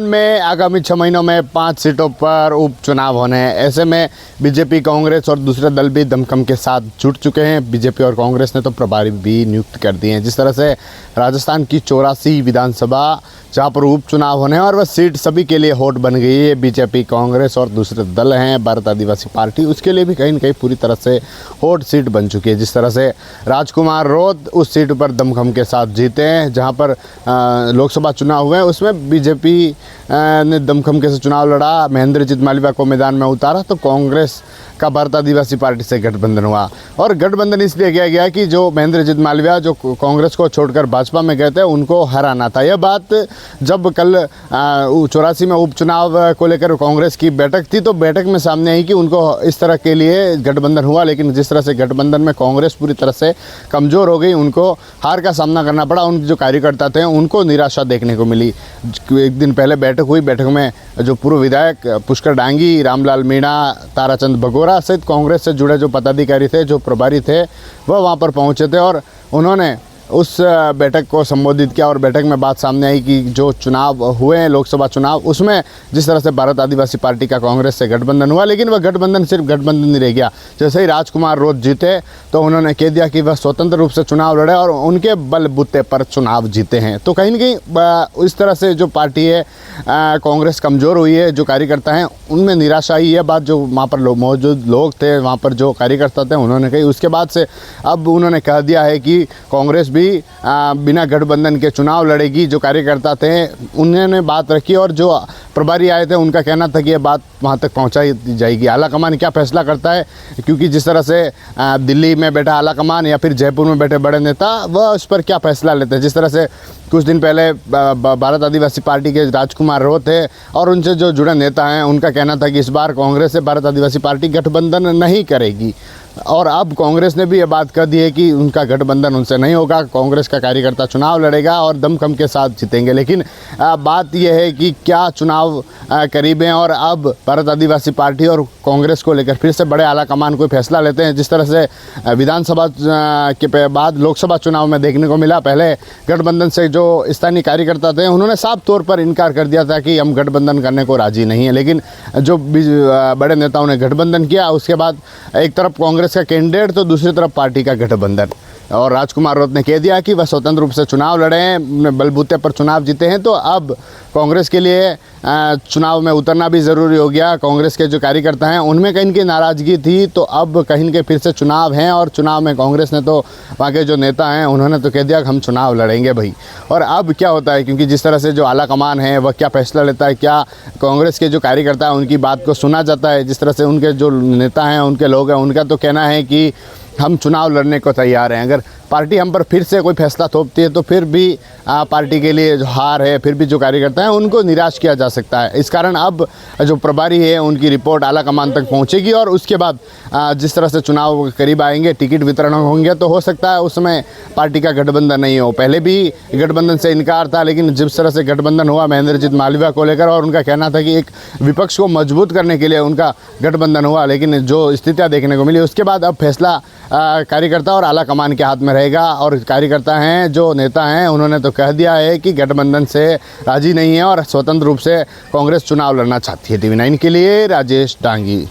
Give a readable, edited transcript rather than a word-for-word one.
में आगामी 6 महीनों में 5 सीटों पर उपचुनाव होने हैं। ऐसे में बीजेपी, कांग्रेस और दूसरे दल भी दमखम के साथ जुट चुके हैं। बीजेपी और कांग्रेस ने तो प्रभारी भी नियुक्त कर दिए हैं। जिस तरह से राजस्थान की 84 विधानसभा जहाँ पर उपचुनाव होने हैं और वह सीट सभी के लिए हॉट बन गई है। बीजेपी, कांग्रेस और दूसरे दल हैं भारत आदिवासी पार्टी, उसके लिए भी कहीं न कहीं पूरी तरह से हॉट सीट बन चुकी है। जिस तरह से राजकुमार रोत उस सीट पर दमखम के साथ जीते हैं। जहाँ पर लोकसभा चुनाव हुए उसमें बीजेपी ने दमखम के से चुनाव लड़ा, महेंद्रजीत मालविया को मैदान में उतारा, तो कांग्रेस का भारत आदिवासी पार्टी से गठबंधन हुआ। और गठबंधन इसलिए किया गया कि जो महेंद्रजीत मालविया जो कांग्रेस को छोड़कर भाजपा में गए थे उनको हराना था। यह बात जब कल 84 में उपचुनाव को लेकर कांग्रेस की बैठक थी तो बैठक में सामने आई कि उनको इस तरह के लिए गठबंधन हुआ। लेकिन जिस तरह से गठबंधन में कांग्रेस पूरी तरह से कमज़ोर हो गई, उनको हार का सामना करना पड़ा। उनके जो कार्यकर्ता थे उनको निराशा देखने को मिली। एक दिन पहले बैठक हुई, बैठक में जो पूर्व विधायक पुष्कर डांगी, रामलाल मीणा, ताराचंद बगोरा सहित कांग्रेस से जुड़े जो पदाधिकारी थे, जो प्रभारी थे, वह वहाँ पर पहुँचे थे और उन्होंने उस बैठक को संबोधित किया। और बैठक में बात सामने आई कि जो चुनाव हुए हैं, लोकसभा चुनाव, उसमें जिस तरह से भारत आदिवासी पार्टी का कांग्रेस से गठबंधन हुआ, लेकिन वह गठबंधन सिर्फ गठबंधन नहीं रह गया। जैसे ही राजकुमार रोत जीते तो उन्होंने कह दिया कि वह स्वतंत्र रूप से चुनाव लड़े और उनके बलबूते पर चुनाव जीते हैं। तो कहीं न कहीं इस तरह से जो पार्टी है कांग्रेस कमज़ोर हुई है। जो कार्यकर्ता हैं उनमें निराशा आई। यह बात जो वहाँ पर मौजूद लोग थे, वहाँ पर जो कार्यकर्ता थे, उन्होंने कही। उसके बाद से अब उन्होंने कह दिया है कि कांग्रेस भी बिना गठबंधन के चुनाव लड़ेगी। जो कार्यकर्ता थे उन्होंने बात रखी और जो प्रभारी आए थे उनका कहना था कि ये बात वहाँ तक पहुँचाई जाएगी। आलाकमान क्या फैसला करता है, क्योंकि जिस तरह से दिल्ली में बैठा आलाकमान या फिर जयपुर में बैठे बड़े नेता, वह उस पर क्या फैसला लेते हैं। जिस तरह से कुछ दिन पहले भारत आदिवासी पार्टी के राजकुमार रोत थे और उनसे जो जुड़े नेता हैं उनका कहना था कि इस बार कांग्रेस से भारत आदिवासी पार्टी गठबंधन नहीं करेगी। और अब कांग्रेस ने भी ये बात कह दी है कि उनका गठबंधन उनसे नहीं होगा, कांग्रेस का कार्यकर्ता चुनाव लड़ेगा और दमखम के साथ जीतेंगे। लेकिन बात यह है कि क्या चुनाव करीब हैं और अब भारत आदिवासी पार्टी और कांग्रेस को लेकर फिर से बड़े आलाकमान कोई फैसला लेते हैं। जिस तरह से विधानसभा के बाद लोकसभा चुनाव में देखने को मिला, पहले गठबंधन से जो स्थानीय कार्यकर्ता थे उन्होंने साफ तौर पर इनकार कर दिया था कि हम गठबंधन करने को राजी नहीं है। लेकिन जो बड़े नेताओं ने गठबंधन किया, उसके बाद एक तरफ कांग्रेस का कैंडिडेट तो दूसरी तरफ पार्टी का गठबंधन। और राजकुमार रोत ने कह दिया कि वह स्वतंत्र रूप से चुनाव लड़े हैं, बलबूते पर चुनाव जीते हैं। तो अब कांग्रेस के लिए चुनाव में उतरना भी ज़रूरी हो गया। कांग्रेस के जो कार्यकर्ता हैं उनमें कहीं की नाराज़गी थी, तो अब कहीं के फिर से चुनाव हैं और चुनाव में कांग्रेस ने तो वहाँ के जो नेता हैं उन्होंने तो कह दिया कि हम चुनाव लड़ेंगे भाई। और अब क्या होता है, क्योंकि जिस तरह से जो आलाकमान है वह क्या फैसला लेता है, क्या कांग्रेस के जो कार्यकर्ता हैं उनकी बात को सुना जाता है। जिस तरह से उनके जो नेता हैं, उनके लोग हैं, उनका तो कहना है कि हम चुनाव लड़ने को तैयार हैं। अगर पार्टी हम पर फिर से कोई फैसला थोपती है तो फिर भी पार्टी के लिए जो हार है, फिर भी जो कार्यकर्ता हैं उनको निराश किया जा सकता है। इस कारण अब जो प्रभारी है उनकी रिपोर्ट आलाकमान तक पहुंचेगी और उसके बाद जिस तरह से चुनाव करीब आएंगे, टिकट वितरण होंगे, तो हो सकता है उसमें पार्टी का गठबंधन नहीं हो। पहले भी गठबंधन से इनकार था, लेकिन जिस तरह से गठबंधन हुआ महेंद्रजीत मालविया को लेकर और उनका कहना था कि एक विपक्ष को मजबूत करने के लिए उनका गठबंधन हुआ, लेकिन जो स्थितियाँ देखने को मिली उसके बाद अब फैसला कार्यकर्ता और आलाकमान के हाथ में रहेगा। और कार्यकर्ता हैं, जो नेता हैं, उन्होंने तो कह दिया है कि गठबंधन से राजी नहीं है और स्वतंत्र रूप से कांग्रेस चुनाव लड़ना चाहती है। TV9 के लिए राजेश डांगी।